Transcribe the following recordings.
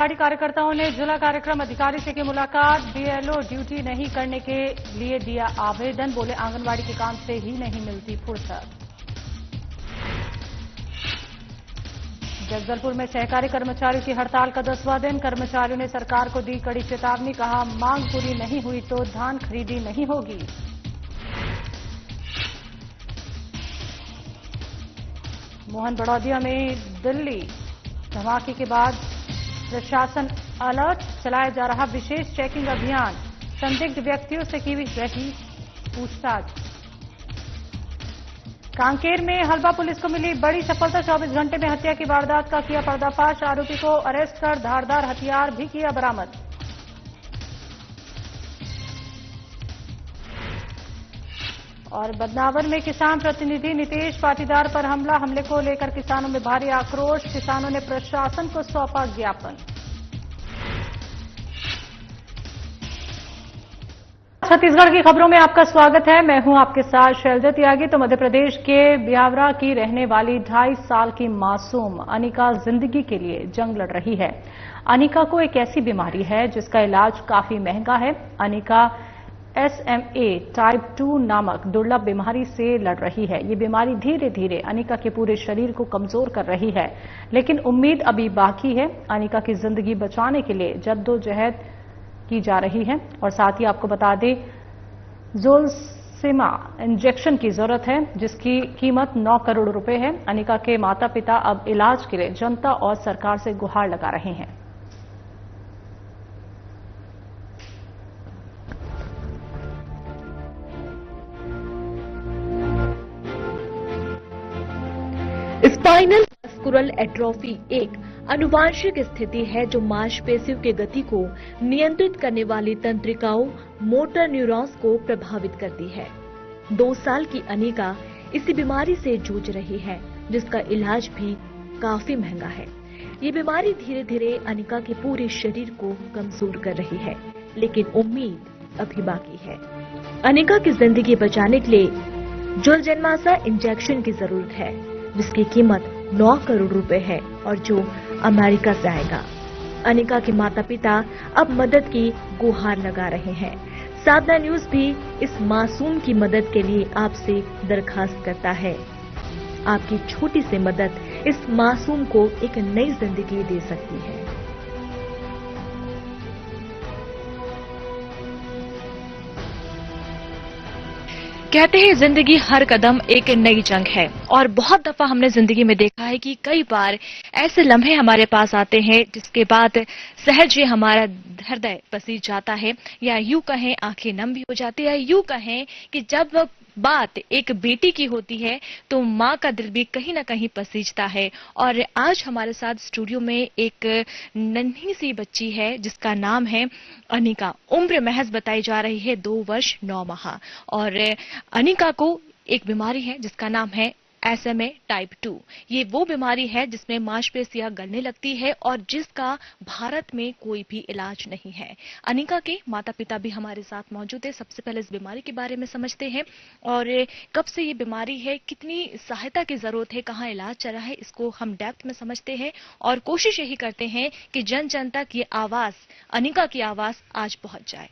Party कार्यकर्ताओं ने जिला कार्यक्रम अधिकारी से की मुलाकात। बीएलओ ड्यूटी नहीं करने के लिए दिया आवेदन। बोले आंगनबाड़ी के काम से ही नहीं मिलती फुर्सत। जगदलपुर में सहकारी कर्मचारियों की हड़ताल का 10वां दिन। कर्मचारियों ने सरकार को दी कड़ी चेतावनी। कहा मांग पूरी नहीं हुई तो धान खरीदी नहीं होगी। मोहन बड़ौदिया में दिल्ली धमाके के बाद प्रशासन अलर्ट। चलाया जा रहा विशेष चेकिंग अभियान। संदिग्ध व्यक्तियों से की रही पूछताछ। कांकेर में हलवा पुलिस को मिली बड़ी सफलता। 24 घंटे में हत्या की वारदात का किया पर्दाफाश। आरोपी को अरेस्ट कर धारदार हथियार भी किया बरामद। और बदनावर में किसान प्रतिनिधि नीतीश पाटीदार पर हमला। हमले को लेकर किसानों में भारी आक्रोश। किसानों ने प्रशासन को सौंपा ज्ञापन। छत्तीसगढ़ की खबरों में आपका स्वागत है। मैं हूं आपके साथ शैलजा त्यागी। तो मध्य प्रदेश के ब्यावरा की रहने वाली 2.5 साल की मासूम अनिका जिंदगी के लिए जंग लड़ रही है। अनिका को एक ऐसी बीमारी है जिसका इलाज काफी महंगा है। अनिका SMA टाइप 2 नामक दुर्लभ बीमारी से लड़ रही है। ये बीमारी धीरे धीरे अनिका के पूरे शरीर को कमजोर कर रही है, लेकिन उम्मीद अभी बाकी है। अनिका की जिंदगी बचाने के लिए जद्दोजहद की जा रही है। और साथ ही आपको बता दें, जोलसिमा इंजेक्शन की जरूरत है जिसकी कीमत 9 करोड़ रुपए है। अनिका के माता पिता अब इलाज के लिए जनता और सरकार से गुहार लगा रहे हैं। स्पाइनल मस्कुलर एट्रोफी एक आनुवांशिक स्थिति है जो मांसपेशियों की गति को नियंत्रित करने वाली तंत्रिकाओं मोटर न्यूरॉन्स को प्रभावित करती है। 2 साल की अनिका इसी बीमारी से जूझ रही है जिसका इलाज भी काफी महंगा है। ये बीमारी धीरे धीरे अनिका के पूरे शरीर को कमजोर कर रही है, लेकिन उम्मीद अभी बाकी है। अनिका की जिंदगी बचाने के लिए जोलजेनमासा इंजेक्शन की जरूरत है जिसकी कीमत 9 करोड़ रुपए है और जो अमेरिका से आएगा। अनिका के माता पिता अब मदद की गुहार लगा रहे हैं। साधना न्यूज भी इस मासूम की मदद के लिए आपसे दरखास्त करता है। आपकी छोटी सी मदद इस मासूम को एक नई जिंदगी दे सकती है। कहते हैं जिंदगी हर कदम एक नई जंग है और बहुत दफा हमने जिंदगी में देखा है कि कई बार ऐसे लम्हे हमारे पास आते हैं जिसके बाद सहज ही हमारा हृदय पसीज जाता है, या यूं कहें आंखें नम भी हो जाती है। यूं कहें कि जब बात एक बेटी की होती है तो माँ का दिल भी कहीं ना कहीं पसीजता है। और आज हमारे साथ स्टूडियो में एक नन्ही सी बच्ची है जिसका नाम है अनिका। उम्र महज बताई जा रही है 2 वर्ष 9 माह। और अनिका को एक बीमारी है जिसका नाम है SMA टाइप 2। ये वो बीमारी है जिसमें मांसपेशियां गलने लगती है और जिसका भारत में कोई भी इलाज नहीं है। अनिका के माता पिता भी हमारे साथ मौजूद है। सबसे पहले इस बीमारी के बारे में समझते हैं और कब से ये बीमारी है, कितनी सहायता की जरूरत है, कहाँ इलाज चल रहा है, इसको हम डेप्थ में समझते हैं और कोशिश यही करते हैं कि जन जन तक ये आवाज, अनिका की आवाज आज पहुंच जाए।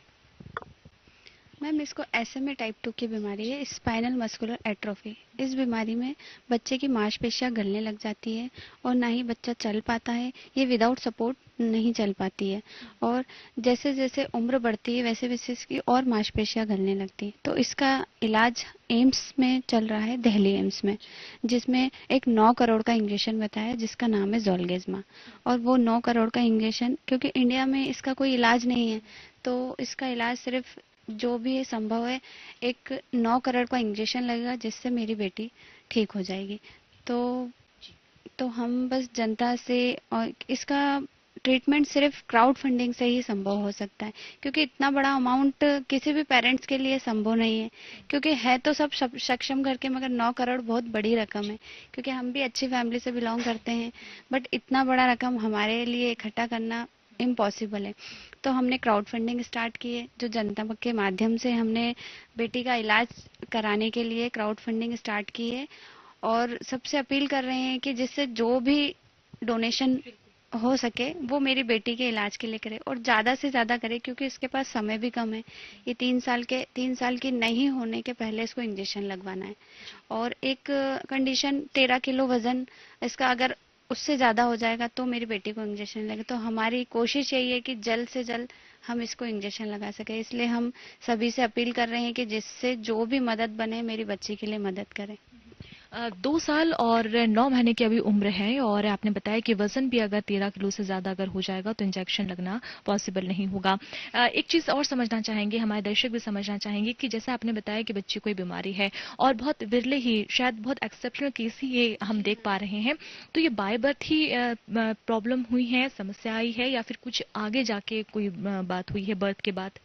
मैम, इसको SMA टाइप 2 की बीमारी है, स्पाइनल मस्कुलर एट्रोफी। इस बीमारी में बच्चे की मांसपेशियां गलने लग जाती है और ना ही बच्चा चल पाता है। ये विदाउट सपोर्ट नहीं चल पाती है और जैसे जैसे उम्र बढ़ती है वैसे वैसे इसकी और मांसपेशियां गलने लगती है। तो इसका इलाज एम्स में चल रहा है, दिल्ली एम्स में, जिसमें एक 9 करोड़ का इंजेक्शन बताया जिसका नाम है जोलगेजमा। और वो 9 करोड़ का इंजेक्शन, क्योंकि इंडिया में इसका कोई इलाज नहीं है तो इसका इलाज सिर्फ जो भी है संभव है, एक 9 करोड़ का इंजेक्शन लगेगा जिससे मेरी बेटी ठीक हो जाएगी। तो हम बस जनता से, और इसका ट्रीटमेंट सिर्फ क्राउड फंडिंग से ही संभव हो सकता है, क्योंकि इतना बड़ा अमाउंट किसी भी पेरेंट्स के लिए संभव नहीं है। क्योंकि है तो सब सक्षम करके, मगर 9 करोड़ बहुत बड़ी रकम है, क्योंकि हम भी अच्छी फैमिली से बिलोंग करते हैं, बट इतना बड़ा रकम हमारे लिए इकट्ठा करना इम्पॉसिबल है। तो हमने क्राउड फंडिंग स्टार्ट की है, जो जनता के माध्यम से हमने बेटी का इलाज कराने के लिए क्राउड फंडिंग स्टार्ट की है। और सबसे अपील कर रहे हैं कि जिससे जो भी डोनेशन हो सके वो मेरी बेटी के इलाज के लिए करे और ज़्यादा से ज़्यादा करे, क्योंकि इसके पास समय भी कम है। ये 3 साल की नहीं होने के पहले इसको इंजेक्शन लगवाना है। और एक कंडीशन, 13 किलो वजन इसका अगर उससे ज़्यादा हो जाएगा तो मेरी बेटी को इंजेक्शन लगे। तो हमारी कोशिश यही है कि जल्द से जल्द हम इसको इंजेक्शन लगा सके। इसलिए हम सभी से अपील कर रहे हैं कि जिससे जो भी मदद बने मेरी बच्ची के लिए मदद करें। 2 साल और 9 महीने की अभी उम्र है और आपने बताया कि वजन भी अगर 13 किलो से ज्यादा अगर हो जाएगा तो इंजेक्शन लगना पॉसिबल नहीं होगा। एक चीज और समझना चाहेंगे, हमारे दर्शक भी समझना चाहेंगे कि जैसा आपने बताया कि बच्ची को बीमारी है और बहुत विरले ही, शायद बहुत एक्सेप्शनल केस ही ये हम देख पा रहे हैं, तो ये बाय बर्थ ही प्रॉब्लम हुई है, समस्या आई है, या फिर कुछ आगे जाके कोई बात हुई है बर्थ के बाद?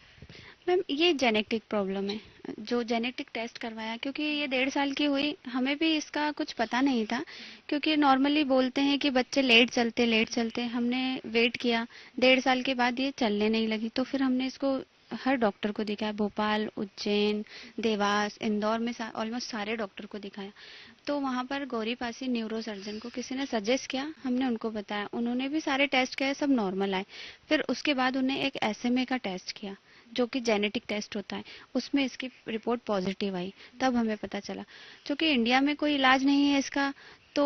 मैम ये जेनेटिक प्रॉब्लम है, जो जेनेटिक टेस्ट करवाया, क्योंकि ये 1.5 साल की हुई, हमें भी इसका कुछ पता नहीं था। क्योंकि नॉर्मली बोलते हैं कि बच्चे लेट चलते, हमने वेट किया, 1.5 साल के बाद ये चलने नहीं लगी। तो फिर हमने इसको हर डॉक्टर को दिखाया, भोपाल, उज्जैन, देवास, इंदौर में ऑलमोस्ट सारे डॉक्टर को दिखाया। तो वहाँ पर गौरी पासी न्यूरो सर्जन को किसी ने सजेस्ट किया, हमने उनको बताया, उन्होंने भी सारे टेस्ट किए, सब नॉर्मल आए। फिर उसके बाद उन्हें एक SMA का टेस्ट किया, जो कि जेनेटिक टेस्ट होता है, उसमें इसकी रिपोर्ट पॉजिटिव आई। तब हमें पता चला, क्योंकि इंडिया में कोई इलाज नहीं है इसका, तो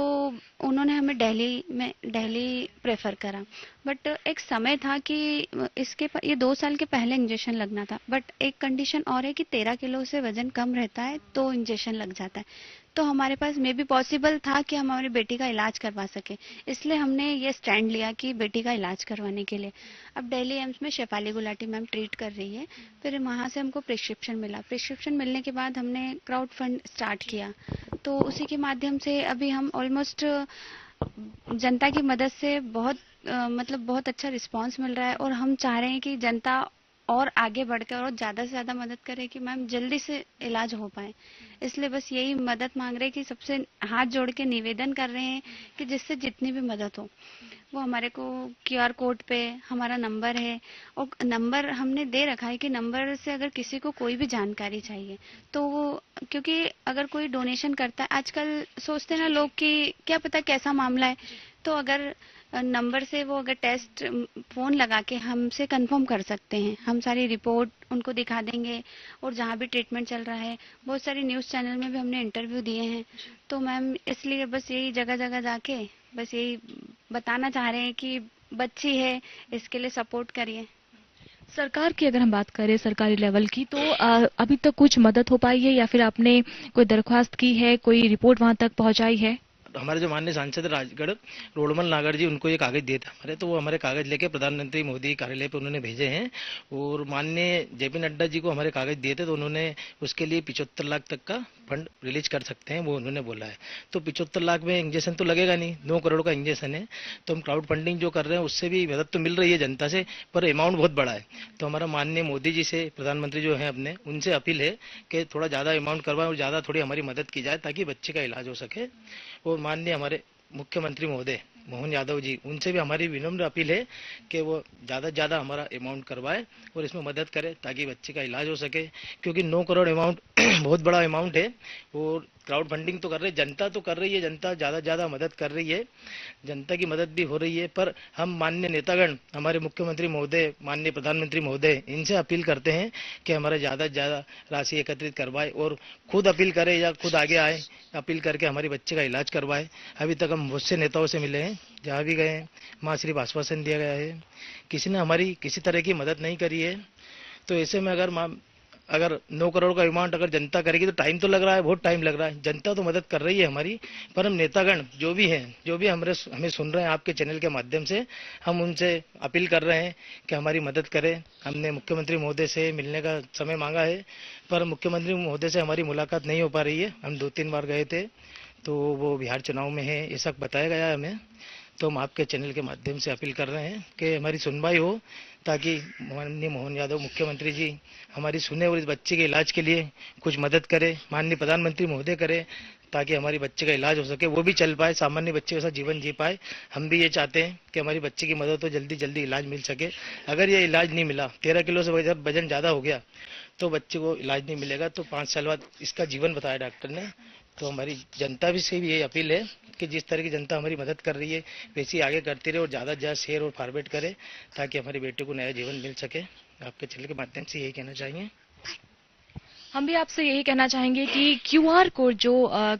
उन्होंने हमें दिल्ली प्रेफर करा। बट एक समय था कि ये 2 साल के पहले इंजेक्शन लगना था। बट एक कंडीशन और है कि 13 किलो से वजन कम रहता है तो इंजेक्शन लग जाता है। तो हमारे पास मे भी पॉसिबल था कि हम हमारी बेटी का इलाज करवा सके, इसलिए हमने ये स्टैंड लिया कि बेटी का इलाज करवाने के लिए। अब दिल्ली एम्स में शेफाली गुलाटी मैम ट्रीट कर रही है। फिर वहाँ से हमको प्रिस्क्रिप्शन मिला, प्रिस्क्रिप्शन मिलने के बाद हमने क्राउड फंड स्टार्ट किया। तो उसी के माध्यम से अभी हम ऑलमोस्ट जनता की मदद से मतलब बहुत अच्छा रिस्पांस मिल रहा है। और हम चाह रहे हैं कि जनता और आगे बढ़कर और ज़्यादा से ज़्यादा मदद करे कि मैम जल्दी से इलाज हो पाए। इसलिए बस यही मदद मांग रहे हैं कि सबसे हाथ जोड़ के निवेदन कर रहे हैं कि जिससे जितनी भी मदद हो वो हमारे को QR कोड पे हमारा नंबर है, और नंबर हमने दे रखा है कि नंबर से अगर किसी को कोई भी जानकारी चाहिए तो वो, क्योंकि अगर कोई डोनेशन करता है, आजकल सोचते हैं ना लोग कि क्या पता कैसा मामला है, तो अगर नंबर से वो अगर टेस्ट फोन लगा के हमसे कंफर्म कर सकते हैं, हम सारी रिपोर्ट उनको दिखा देंगे। और जहाँ भी ट्रीटमेंट चल रहा है, बहुत सारे न्यूज़ चैनल में भी हमने इंटरव्यू दिए हैं। तो मैम इसलिए बस यही जगह जगह जाके बस यही बताना चाह रहे हैं कि बच्ची है, इसके लिए सपोर्ट करिए। सरकार की अगर हम बात करें, सरकारी लेवल की, तो अभी तक कुछ मदद हो पाई है या फिर आपने कोई दरख्वास्त की है, कोई रिपोर्ट वहां तक पहुंचाई है? हमारे जो माननीय सांसद राजगढ़ रोडमल नागर जी, उनको ये कागज दिए थे हमारे, तो वो हमारे कागज लेके प्रधानमंत्री मोदी कार्यालय पे उन्होंने भेजे हैं। और माननीय JP नड्डा जी को हमारे कागज दिए थे, तो उन्होंने उसके लिए 75 लाख तक का फंड रिलीज कर सकते हैं, वो उन्होंने बोला है। तो 75 लाख में इंजेक्शन तो लगेगा नहीं, 9 करोड़ का इंजेक्शन है। तो हम क्राउड फंडिंग जो कर रहे हैं उससे भी मदद तो मिल रही है जनता से, पर अमाउंट बहुत बड़ा है। तो हमारा माननीय मोदी जी से, प्रधानमंत्री जो है अपने, उनसे अपील है कि थोड़ा ज़्यादा अमाउंट करवाएं और ज़्यादा थोड़ी हमारी मदद की जाए ताकि बच्चे का इलाज हो सके। और माननीय हमारे मुख्यमंत्री महोदय मोहन यादव जी, उनसे भी हमारी विनम्र अपील है कि वो ज़्यादा से ज़्यादा हमारा अमाउंट करवाए और इसमें मदद करे ताकि बच्चे का इलाज हो सके, क्योंकि 9 करोड़ अमाउंट बहुत बड़ा अमाउंट है। और क्राउड फंडिंग तो कर रहे, जनता तो कर रही है, जनता ज़्यादा से ज़्यादा मदद कर रही है, जनता की मदद भी हो रही है। पर हम माननीय नेतागण, हमारे मुख्यमंत्री महोदय, माननीय प्रधानमंत्री महोदय, इनसे अपील करते हैं कि हमारे ज़्यादा से ज़्यादा राशि एकत्रित करवाए और खुद अपील करे या खुद आगे आए, अपील करके हमारे बच्चे का इलाज करवाए। अभी तक हम बहुत से नेताओं से मिले हैं, जहाँ भी गए हैं वहाँ सिर्फ आश्वासन दिया गया है, किसी ने हमारी किसी तरह की मदद नहीं करी है। तो ऐसे में अगर 9 करोड़ का अमाउंट अगर जनता करेगी तो टाइम तो लग रहा है, बहुत टाइम लग रहा है। जनता तो मदद कर रही है हमारी, पर हम नेतागण जो भी हैं, जो भी हमें सुन रहे हैं आपके चैनल के माध्यम से, हम उनसे अपील कर रहे हैं कि हमारी मदद करें। हमने मुख्यमंत्री महोदय से मिलने का समय मांगा है, पर मुख्यमंत्री महोदय से हमारी मुलाकात नहीं हो पा रही है। हम 2-3 बार गए थे, तो वो बिहार चुनाव में है ऐसा बताया गया है हमें। तो हम आपके चैनल के माध्यम से अपील कर रहे हैं कि हमारी सुनवाई हो, ताकि माननीय मोहन यादव मुख्यमंत्री जी हमारी सुने और इस बच्चे के इलाज के लिए कुछ मदद करे, माननीय प्रधानमंत्री महोदय करे, ताकि हमारी बच्चे का इलाज हो सके, वो भी चल पाए, सामान्य बच्चे के साथ जीवन जी पाए। हम भी ये चाहते हैं कि हमारी बच्चे की मदद हो, जल्दी जल्दी इलाज मिल सके। अगर ये इलाज नहीं मिला, 13 किलो से वजन ज़्यादा हो गया, तो बच्चे को इलाज नहीं मिलेगा, तो 5 साल बाद इसका जीवन बताया डॉक्टर ने, तो हमारी जनता भी से भी यही अपील है कि जिस तरह की जनता हमारी मदद कर रही है वैसी आगे करती रहे और ज़्यादा से ज़्यादा शेयर और फॉरवर्ड करे ताकि हमारे बेटे को नया जीवन मिल सके। आपके चैनल के माध्यम से यही कहना चाहेंगे। हम भी आपसे यही कहना चाहेंगे कि क्यूआर कोड जो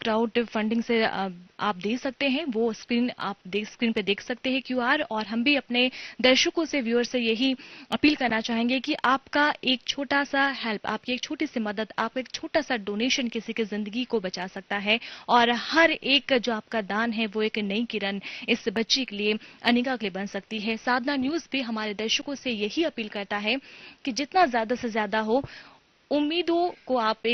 क्राउड फंडिंग से आप दे सकते हैं वो स्क्रीन पे देख सकते हैं क्यूआर। और हम भी अपने दर्शकों से, व्यूअर से यही अपील करना चाहेंगे कि आपका एक छोटा सा हेल्प, आपकी एक छोटी सी मदद, आपका एक छोटा सा डोनेशन किसी की जिंदगी को बचा सकता है। और हर एक जो आपका दान है वो एक नई किरण इस बच्ची के लिए, अनिका के लिए बन सकती है। साधना न्यूज भी हमारे दर्शकों से यही अपील करता है कि जितना ज्यादा से ज्यादा हो उम्मीदों को आप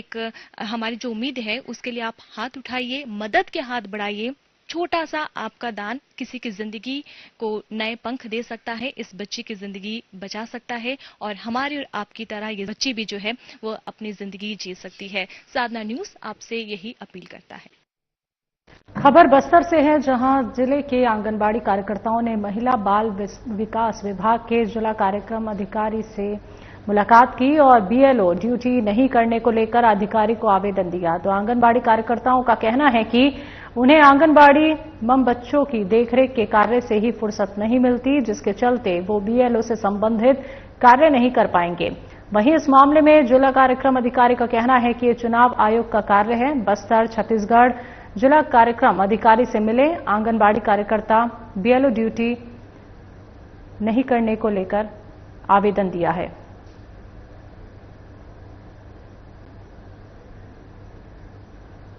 हमारी जो उम्मीद है उसके लिए आप हाथ उठाइए, मदद के हाथ बढ़ाइए। छोटा सा आपका दान किसी की जिंदगी को नए पंख दे सकता है, इस बच्ची की जिंदगी बचा सकता है और हमारी और आपकी तरह ये बच्ची भी जो है वो अपनी जिंदगी जी सकती है। साधना न्यूज आपसे यही अपील करता है। खबर बस्तर से है, जहां जिले के आंगनबाड़ी कार्यकर्ताओं ने महिला बाल विकास विभाग के जिला कार्यक्रम अधिकारी से मुलाकात की और बीएलओ ड्यूटी नहीं करने को लेकर अधिकारी को आवेदन दिया। तो आंगनबाड़ी कार्यकर्ताओं का कहना है कि उन्हें आंगनबाड़ी मम बच्चों की देखरेख के कार्य से ही फुर्सत नहीं मिलती, जिसके चलते वो बीएलओ से संबंधित कार्य नहीं कर पाएंगे। वहीं इस मामले में जिला कार्यक्रम अधिकारी का कहना है कि ये चुनाव आयोग का कार्य है। बस्तर छत्तीसगढ़ जिला कार्यक्रम अधिकारी से मिले आंगनबाड़ी कार्यकर्ता बीएलओ ड्यूटी नहीं करने को लेकर आवेदन दिया है।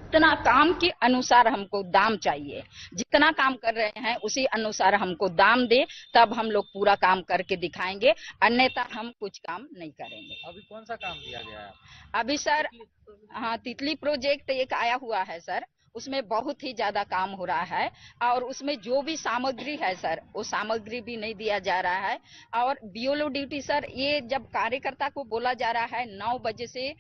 जितना काम के अनुसार हमको दाम चाहिए, जितना काम कर रहे हैं उसी अनुसार हमको दाम दे, तब हम लोग पूरा काम करके दिखाएंगे, अन्यथा हम कुछ काम नहीं करेंगे। अभी कौन सा काम दिया गया है? अभी सर हाँ, तितली प्रोजेक्ट एक आया हुआ है सर, उसमें बहुत ही ज्यादा काम हो रहा है और उसमें जो भी सामग्री है सर वो सामग्री भी नहीं दिया जा रहा है। और बीएलओ ड्यूटी सर, ये जब कार्यकर्ता को बोला जा रहा है 9 बजे से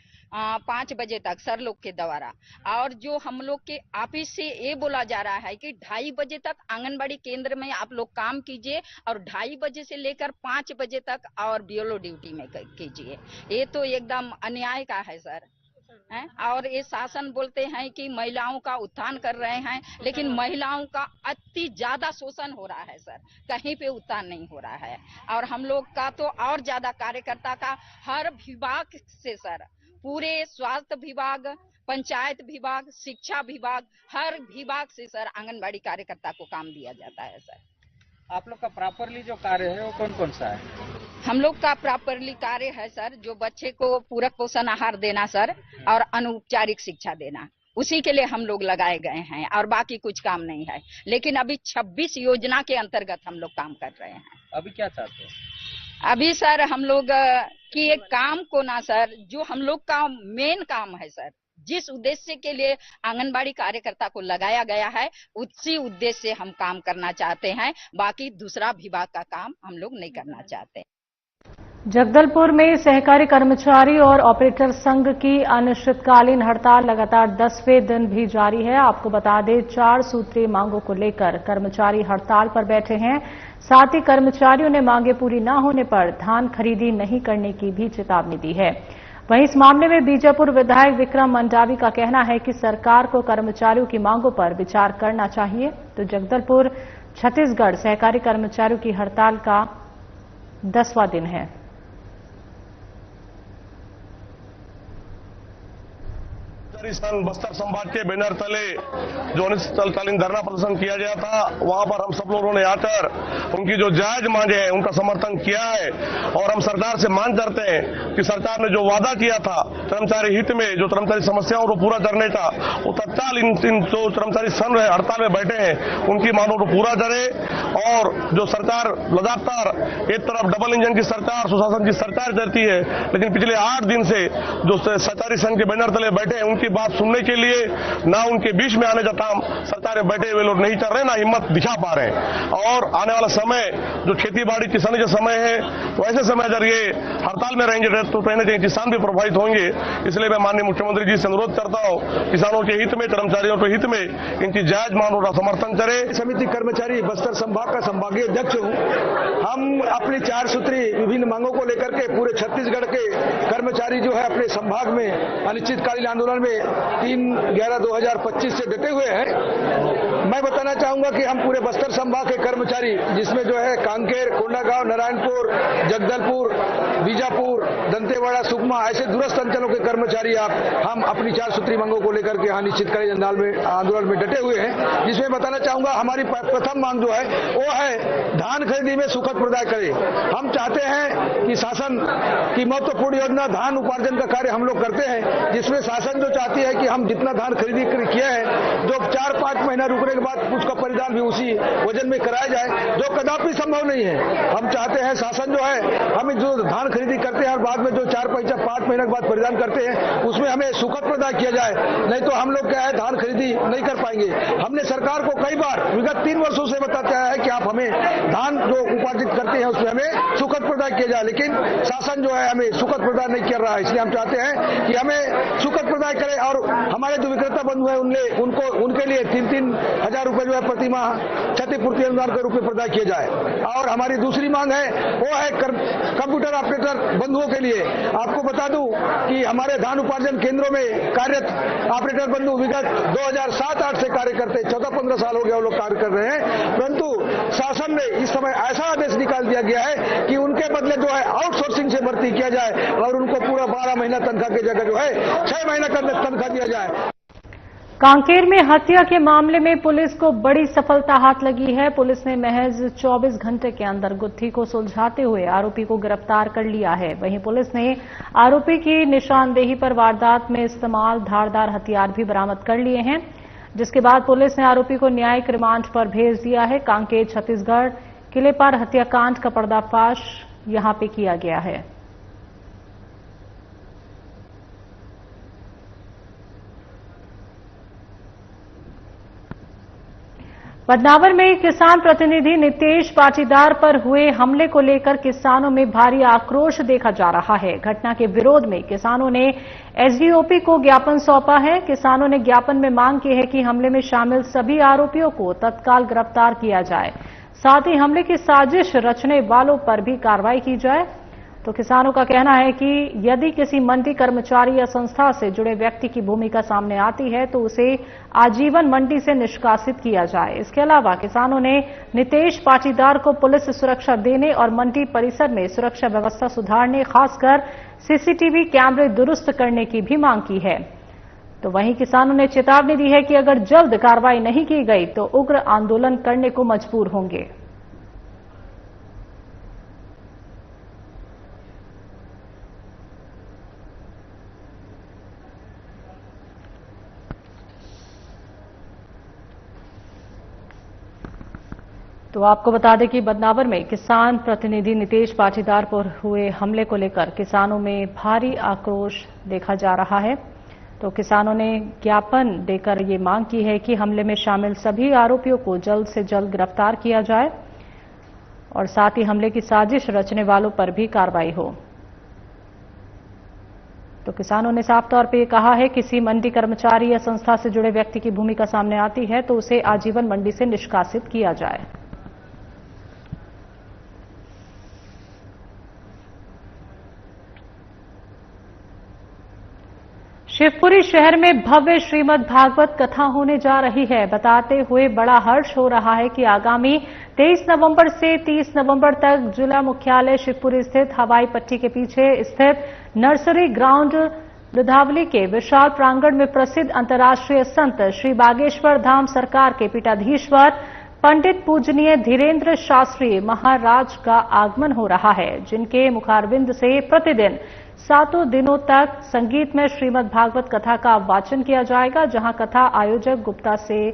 5 बजे तक सर लोग के द्वारा, और जो हम लोग के ऑफिस से ये बोला जा रहा है कि 2:30 बजे तक आंगनबाड़ी केंद्र में आप लोग काम कीजिए और 2:30 बजे से लेकर 5 बजे तक और बीएलओ ड्यूटी में कीजिए। ये तो एकदम अन्याय का है सर। और ये शासन बोलते हैं कि महिलाओं का उत्थान कर रहे हैं, लेकिन महिलाओं का अति ज्यादा शोषण हो रहा है सर, कहीं पे उत्थान नहीं हो रहा है। और हम लोग का तो और ज्यादा कार्यकर्ता का हर विभाग से सर, पूरे स्वास्थ्य विभाग, पंचायत विभाग, शिक्षा विभाग, हर विभाग से सर आंगनबाड़ी कार्यकर्ता को काम दिया जाता है सर। आप लोग का प्रॉपरली जो कार्य है वो कौन कौन सा है? हम लोग का प्रॉपरली कार्य है सर, जो बच्चे को पूरक पोषण आहार देना सर और अनौपचारिक शिक्षा देना, उसी के लिए हम लोग लगाए गए हैं और बाकी कुछ काम नहीं है। लेकिन अभी 26 योजना के अंतर्गत हम लोग काम कर रहे हैं। अभी क्या चाहते हैं? अभी सर हम लोग की एक काम को ना सर, जो हम लोग का मेन काम है सर, जिस उद्देश्य के लिए आंगनबाड़ी कार्यकर्ता को लगाया गया है उसी उद्देश्य से हम काम करना चाहते हैं, बाकी दूसरा विभाग का काम हम लोग नहीं करना चाहते। जगदलपुर में सहकारी कर्मचारी और ऑपरेटर संघ की अनिश्चितकालीन हड़ताल लगातार 10वें दिन भी जारी है। आपको बता दें, 4 सूत्रीय मांगों को लेकर कर्मचारी हड़ताल पर बैठे हैं। साथ ही कर्मचारियों ने मांगे पूरी न होने पर धान खरीदी नहीं करने की भी चेतावनी दी है। वहीं इस मामले में बीजापुर विधायक विक्रम मंडावी का कहना है कि सरकार को कर्मचारियों की मांगों पर विचार करना चाहिए। तो जगदलपुर छत्तीसगढ़ सहकारी कर्मचारियों की हड़ताल का 10वां दिन है। बस्तर संभाग के बैनर तले जो अनिश्चितकालीन धरना प्रदर्शन किया गया था, वहां पर हम सब लोगों ने आकर उनकी जो जायज मांगे हैं उनका समर्थन किया है। और हम सरकार से मांग करते हैं कि सरकार ने जो वादा किया था कर्मचारी हित में, जो कर्मचारी समस्याओं को पूरा करने का, वो तत्काल इन जो कर्मचारी संघ हड़ताल में बैठे हैं उनकी मांगों को पूरा करे। और जो सरकार लगातार एक तरफ डबल इंजन की सरकार, सुशासन की सरकार करती है, लेकिन पिछले 8 दिन से जो सहकारी संघ के बैनर तले बैठे हैं उनकी बात सुनने के लिए ना उनके बीच में आने का काम सरकार में बैठे हुए लोग नहीं कर रहे, ना हिम्मत दिखा पा रहे हैं। और आने वाला समय जो खेती बाड़ी किसानी का समय है, वैसे समय अगर ये हड़ताल में रहेंगे तो कहीं ना कहीं किसान भी प्रभावित होंगे। इसलिए मैं माननीय मुख्यमंत्री जी से अनुरोध करता हूं, किसानों के हित में, कर्मचारियों के हित में इनकी जायज मांगों का समर्थन करें। समिति कर्मचारी बस्तर संभाग का संभागीय अध्यक्ष हूं। हम अपनी 4 सूत्री विभिन्न मांगों को लेकर के पूरे छत्तीसगढ़ के कर्मचारी जो है अपने संभाग में अनिश्चितकालीन आंदोलन में 3/11/2025 से डटे हुए हैं। मैं बताना चाहूंगा कि हम पूरे बस्तर संभाग के कर्मचारी, जिसमें जो है कांकेर, कोंडागांव, नारायणपुर, जगदलपुर, बीजापुर, दंतेवाड़ा, सुकमा, ऐसे दूरस्थ अंचलों के कर्मचारी हम अपनी 4 सूत्री मांगों को लेकर के यहाँ अनिश्चितकालीन आंदोलन में डटे हुए हैं। जिसमें बताना चाहूंगा हमारी प्रथम मांग जो है वो है धान खरीदी में सुखद प्रदाय करे। हम चाहते हैं कि शासन की महत्वपूर्ण योजना धान उपार्जन का कार्य हम लोग करते हैं, जिसमें शासन जो चाहती है कि हम जितना धान खरीदी किया है, जो 4-5 महीना रुकने के बाद उसका परिधान भी उसी वजन में कराया जाए, जो कदापि संभव नहीं है। हम चाहते हैं शासन जो है हमें जो धान खरीदी करते हैं और बाद में जो 4-5 महीने के बाद परिधान करते हैं उसमें हमें सुखद प्रदाय किया जाए, नहीं तो हम लोग क्या है धान खरीदी नहीं कर पाएंगे। हमने सरकार को कई बार विगत 3 वर्षों से बताया है कि आप हमें धान जो उपार्जित करते हैं उसमें हमें सुखद प्रदान किया जाए, लेकिन शासन जो है हमें सुखद प्रदान नहीं कर रहा है। इसलिए हम चाहते हैं कि हमें सुखद प्रदान करे और हमारे जो विक्रेता बंधु है उनके लिए 3-3 हजार रुपए जो है प्रति माह क्षतिपूर्ति अनुदान के रूप में प्रदान किया जाए। और हमारी दूसरी मांग है वो है कंप्यूटर ऑपरेटर बंधुओं के लिए। आपको बता दूं कि हमारे धान उपार्जन केंद्रों में कार्यरत ऑपरेटर बंधु विगत 2007-8 से कार्य करते, 14-15 साल हो गया वो लोग कार्य कर रहे हैं, परंतु शासन ने इस समय ऐसा आदेश निकाल दिया गया है कि उनके बदले जो है आउटसोर्सिंग से भर्ती किया जाए और उनको पूरा 12 महीना तनख्वाह की जगह जो है 6 महीना का तनख्वाह दिया जाए। कांकेर में हत्या के मामले में पुलिस को बड़ी सफलता हाथ लगी है। पुलिस ने महज 24 घंटे के अंदर गुत्थी को सुलझाते हुए आरोपी को गिरफ्तार कर लिया है। वहीं पुलिस ने आरोपी की निशानदेही पर वारदात में इस्तेमाल धारदार हथियार भी बरामद कर लिए हैं, जिसके बाद पुलिस ने आरोपी को न्यायिक रिमांड पर भेज दिया है। कांकेर छत्तीसगढ़ किले पर हत्याकांड का पर्दाफाश यहां पे किया गया है। बदनावर में किसान प्रतिनिधि नितेश पाटीदार पर हुए हमले को लेकर किसानों में भारी आक्रोश देखा जा रहा है। घटना के विरोध में किसानों ने एसडीओपी को ज्ञापन सौंपा है। किसानों ने ज्ञापन में मांग की है कि हमले में शामिल सभी आरोपियों को तत्काल गिरफ्तार किया जाए, साथ ही हमले की साजिश रचने वालों पर भी कार्रवाई की जाए। तो किसानों का कहना है कि यदि किसी मंडी कर्मचारी या संस्था से जुड़े व्यक्ति की भूमिका सामने आती है तो उसे आजीवन मंडी से निष्कासित किया जाए। इसके अलावा किसानों ने नितेश पाटीदार को पुलिस सुरक्षा देने और मंडी परिसर में सुरक्षा व्यवस्था सुधारने, खासकर सीसीटीवी कैमरे दुरुस्त करने की भी मांग की है। तो वहीं किसानों ने चेतावनी दी है कि अगर जल्द कार्रवाई नहीं की गई तो उग्र आंदोलन करने को मजबूर होंगे। तो आपको बता दें कि बदनावर में किसान प्रतिनिधि नितेश पाटीदार पर हुए हमले को लेकर किसानों में भारी आक्रोश देखा जा रहा है। तो किसानों ने ज्ञापन देकर ये मांग की है कि हमले में शामिल सभी आरोपियों को जल्द से जल्द गिरफ्तार किया जाए और साथ ही हमले की साजिश रचने वालों पर भी कार्रवाई हो। तो किसानों ने साफ तौर पर कहा है किसी मंडी कर्मचारी या संस्था से जुड़े व्यक्ति की भूमिका सामने आती है तो उसे आजीवन मंडी से निष्कासित किया जाए। शिवपुरी शहर में भव्य श्रीमद् भागवत कथा होने जा रही है। बताते हुए बड़ा हर्ष हो रहा है कि आगामी 23 नवंबर से 30 नवंबर तक जिला मुख्यालय शिवपुरी स्थित हवाई पट्टी के पीछे स्थित नर्सरी ग्राउंड लुधावली के विशाल प्रांगण में प्रसिद्ध अंतर्राष्ट्रीय संत श्री बागेश्वर धाम सरकार के पीठाधीश्वर पंडित पूजनीय धीरेन्द्र शास्त्री महाराज का आगमन हो रहा है, जिनके मुखारविंद से प्रतिदिन 7 दिनों तक संगीत में श्रीमद् भागवत कथा का वाचन किया जाएगा, जहां कथा आयोजक गुप्ता से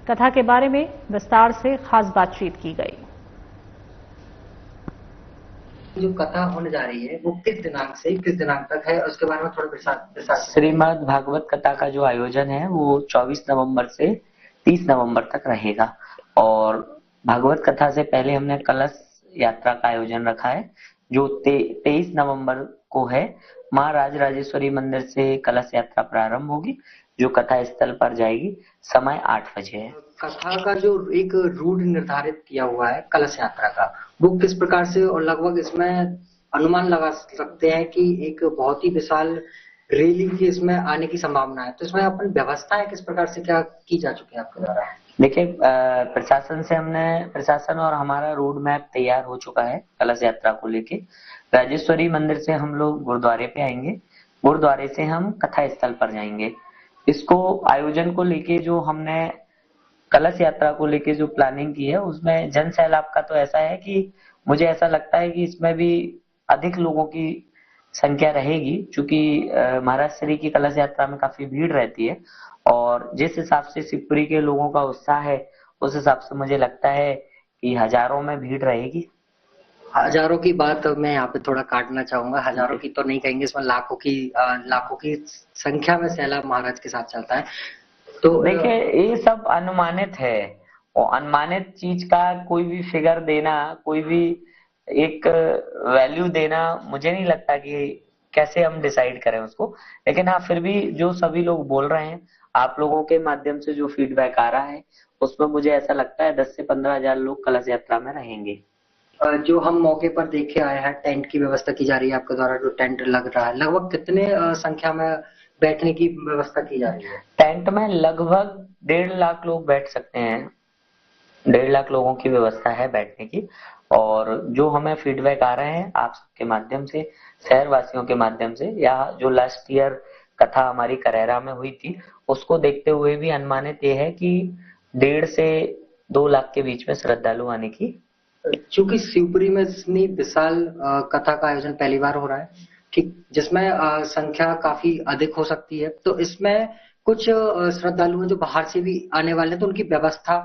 कथा के बारे में विस्तार से खास बातचीत की गई। जो कथा होने जा रही है वो किस दिनांक से किस दिनांक तक है, उसके बारे में थोड़ा विस्तार। श्रीमद् भागवत कथा का जो आयोजन है वो 24 नवंबर से 30 नवंबर तक रहेगा और भागवत कथा से पहले हमने कलश यात्रा का आयोजन रखा है जो 23 नवंबर को है। महाराज राजेश्वरी मंदिर से कलश यात्रा प्रारंभ होगी जो कथा स्थल पर जाएगी। समय 8 बजे है। कथा का जो एक रूट निर्धारित किया हुआ है कलश यात्रा का, वो किस प्रकार से और लगभग इसमें अनुमान लगा सकते हैं कि एक बहुत ही विशाल रैली की इसमें आने की संभावना है, तो इसमें अपन व्यवस्थाएं किस प्रकार से क्या की जा चुकी है आपके द्वारा? देखिए, प्रशासन और हमारा रोड मैप तैयार हो चुका है। कलश यात्रा को लेके राजेश्वरी मंदिर से हम लोग गुरुद्वारे पे आएंगे, गुरुद्वारे से हम कथा स्थल पर जाएंगे। इसको आयोजन को लेके जो हमने कलश यात्रा को लेके जो प्लानिंग की है, उसमें जन सैलाब का तो ऐसा है कि मुझे ऐसा लगता है कि इसमें भी अधिक लोगों की संख्या रहेगी, क्योंकि महाराज श्री की कलश यात्रा में काफी भीड़ रहती है और जिस हिसाब से शिवपुरी के लोगों का उत्साह है, उस हिसाब से मुझे लगता है कि हजारों में भीड़ रहेगी। हजारों की बात मैं यहाँ पे थोड़ा काटना चाहूंगा, हजारों की तो नहीं कहेंगे, इसमें लाखों की संख्या में सैलाब महाराज के साथ चलता है। तो देखिए, ये सब अनुमानित है और अनुमानित चीज का कोई भी फिगर देना, कोई भी एक वैल्यू देना, मुझे नहीं लगता कि कैसे हम डिसाइड करें उसको। लेकिन हाँ, फिर भी जो सभी लोग बोल रहे हैं, आप लोगों के माध्यम से जो फीडबैक आ रहा है, उसमें मुझे ऐसा लगता है 10 से 15 हजार लोग कलश यात्रा में रहेंगे। जो हम मौके पर देखे आए हैं, टेंट की व्यवस्था की जा रही है आपके द्वारा, जो टेंट लग रहा है, लगभग कितने संख्या में बैठने की व्यवस्था की जा रही है? टेंट में लगभग 1.5 लाख लोग बैठ सकते हैं। 1.5 लाख लोगों की व्यवस्था है बैठने की। और जो हमें फीडबैक आ रहे हैं आप सबके माध्यम से, शहर वासियों के माध्यम से, या जो लास्ट ईयर कथा हमारी करेरा में हुई थी, उसको देखते हुए भी अनुमानित ये है कि 1.5 से 2 लाख के बीच में श्रद्धालु आने की। चूंकि शिवपुरी में इतनी विशाल कथा का आयोजन पहली बार हो रहा है, ठीक, जिसमें संख्या काफी अधिक हो सकती है, तो इसमें कुछ श्रद्धालु जो बाहर से भी आने वाले हैं, तो उनकी व्यवस्था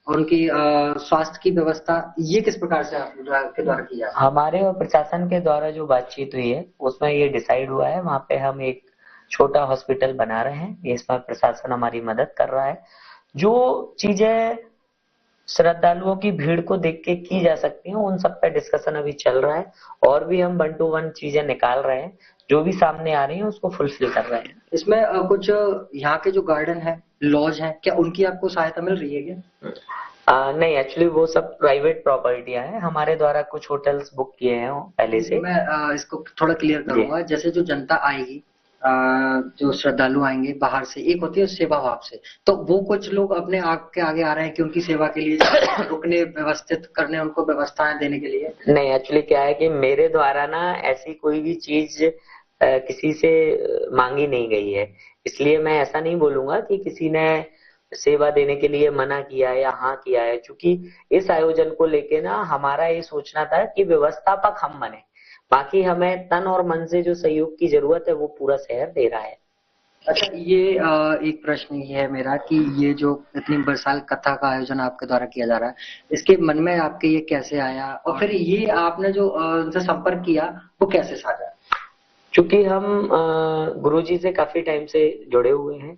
और उनकी स्वास्थ्य की व्यवस्था ये किस प्रकार से आपके द्वारा की जाए? हमारे और प्रशासन के द्वारा जो बातचीत हुई है, उसमें ये डिसाइड हुआ है, वहाँ पे हम एक छोटा हॉस्पिटल बना रहे हैं। इसमें प्रशासन हमारी मदद कर रहा है। जो चीजें श्रद्धालुओं की भीड़ को देख के की जा सकती हैं, उन सब पे डिस्कशन अभी चल रहा है और भी हम 1 to 1 चीजें निकाल रहे हैं। जो भी सामने आ रही है उसको फुलफिल कर रहे हैं। इसमें कुछ यहाँ के जो गार्डन है, लॉज है, क्या उनकी आपको सहायता मिल रही है क्या? नहीं, एक्चुअली वो सब प्राइवेट प्रॉपर्टियां हैं। हमारे द्वारा कुछ होटल्स बुक किए हैं पहले से। मैं इसको थोड़ा क्लियर करूंगा। जैसे जो जनता आएगी, जो श्रद्धालु आएंगे बाहर से, एक होती है सेवा भाव से, तो वो कुछ लोग अपने आपके आगे आ रहे हैं कि उनकी सेवा के लिए रुकने, व्यवस्थित करने, उनको व्यवस्थाएं देने के लिए। नहीं, एक्चुअली क्या है कि मेरे द्वारा ना ऐसी कोई भी चीज किसी से मांगी नहीं गई है, इसलिए मैं ऐसा नहीं बोलूंगा कि किसी ने सेवा देने के लिए मना किया है या हाँ किया है। क्योंकि इस आयोजन को लेके ना हमारा ये सोचना था कि व्यवस्थापक हम बने, बाकी हमें तन और मन से जो सहयोग की जरूरत है वो पूरा शहर दे रहा है। अच्छा, ये एक प्रश्न ये है मेरा कि ये जो इतनी विशाल कथा का आयोजन आपके द्वारा किया जा रहा है, इसके मन में आपके ये कैसे आया और फिर ये आपने जो उनसे संपर्क किया वो कैसे साझा? क्योंकि हम गुरुजी से काफी टाइम से जुड़े हुए हैं,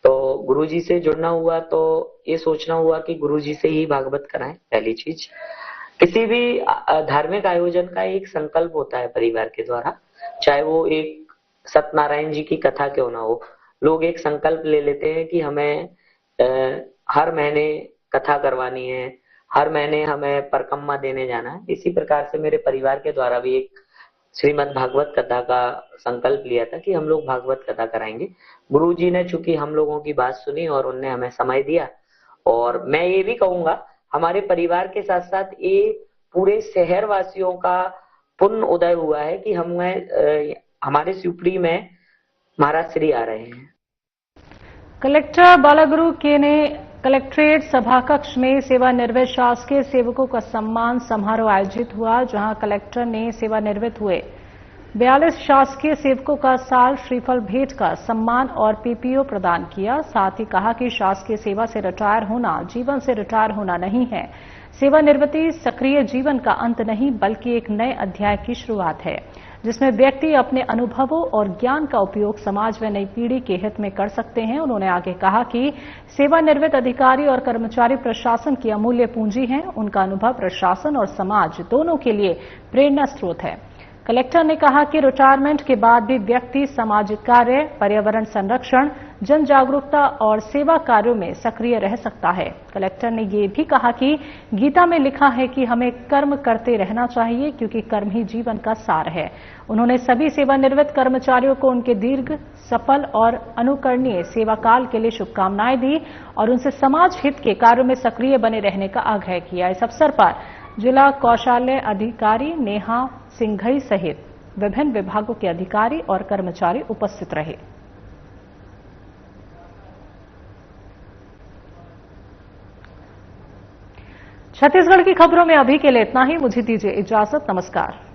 तो गुरुजी से जुड़ना हुआ तो ये सोचना हुआ कि गुरुजी से ही भागवत कराएं। पहली चीज, किसी भी धार्मिक आयोजन का एक संकल्प होता है परिवार के द्वारा, चाहे वो एक सत्यनारायण जी की कथा क्यों ना हो। लोग एक संकल्प ले लेते हैं कि हमें हर महीने कथा करवानी है, हर महीने हमें परिक्रमा देने जाना है। इसी प्रकार से मेरे परिवार के द्वारा भी एक श्रीमद् भागवत कथा का संकल्प लिया था कि हम लोग भागवत कथा कराएंगे। गुरुजी ने चूंकि हम लोगों की बात सुनी और उनने हमें समय दिया, और मैं ये भी कहूंगा हमारे परिवार के साथ साथ ये पूरे शहर वासियों का पुण्य उदय हुआ है कि हमारे शिवपुरी में महाराज श्री आ रहे हैं। कलेक्टर बालागुरु के ने कलेक्ट्रेट सभा कक्ष में सेवानिवृत्त शासकीय सेवकों का सम्मान समारोह आयोजित हुआ, जहां कलेक्टर ने सेवानिवृत्त हुए 42 शासकीय सेवकों का साल श्रीफल भेंट का सम्मान और पीपीओ प्रदान किया। साथ ही कहा कि शासकीय सेवा से रिटायर होना जीवन से रिटायर होना नहीं है। सेवानिवृत्ति सक्रिय जीवन का अंत नहीं बल्कि एक नए अध्याय की शुरुआत है, जिसमें व्यक्ति अपने अनुभवों और ज्ञान का उपयोग समाज व नई पीढ़ी के हित में कर सकते हैं। उन्होंने आगे कहा कि सेवानिवृत्त अधिकारी और कर्मचारी प्रशासन की अमूल्य पूंजी हैं। उनका अनुभव प्रशासन और समाज दोनों के लिए प्रेरणा स्रोत है। कलेक्टर ने कहा कि रिटायरमेंट के बाद भी व्यक्ति सामाजिक कार्य, पर्यावरण संरक्षण, जन जागरूकता और सेवा कार्यों में सक्रिय रह सकता है। कलेक्टर ने ये भी कहा कि गीता में लिखा है कि हमें कर्म करते रहना चाहिए क्योंकि कर्म ही जीवन का सार है। उन्होंने सभी सेवानिवृत्त कर्मचारियों को उनके दीर्घ, सफल और अनुकरणीय सेवा काल के लिए शुभकामनाएं दी और उनसे समाज हित के कार्यों में सक्रिय बने रहने का आग्रह किया। इस अवसर पर जिला कौशल्य अधिकारी नेहा सिंघई सहित विभिन्न विभागों के अधिकारी और कर्मचारी उपस्थित रहे। छत्तीसगढ़ की खबरों में अभी के लिए इतना ही। मुझे दीजिए इजाजत। नमस्कार।